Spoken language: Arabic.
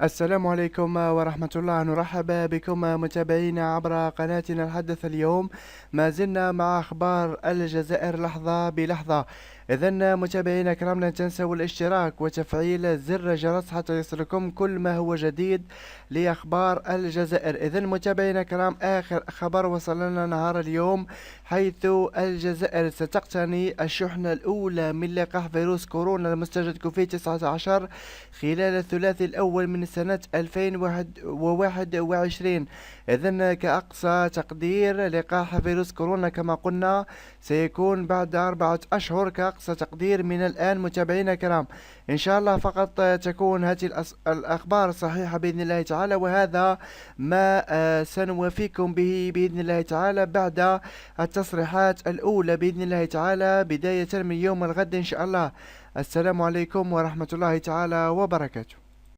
السلام عليكم ورحمة الله. نرحب بكم متابعينا عبر قناتنا الحدث اليوم. ما زلنا مع أخبار الجزائر لحظة بلحظة. إذن متابعينا الكرام، لا تنسوا الاشتراك وتفعيل زر الجرس حتى يصلكم كل ما هو جديد لأخبار الجزائر. إذن متابعينا الكرام، آخر خبر وصل لنا نهار اليوم، حيث الجزائر ستقتني الشحنة الأولى من لقاح فيروس كورونا المستجد كوفيد 19 خلال الثلاثي الأول من سنة 2021. إذن كأقصى تقدير لقاح فيروس كورونا كما قلنا سيكون بعد 4 أشهر كأقصى تقدير من الآن. متابعينا الكرام، إن شاء الله فقط تكون هذه الأخبار صحيحة بإذن الله تعالى، وهذا ما سنوافيكم به بإذن الله تعالى بعد التصريحات الأولى بإذن الله تعالى بداية من يوم الغد إن شاء الله. السلام عليكم ورحمة الله تعالى وبركاته.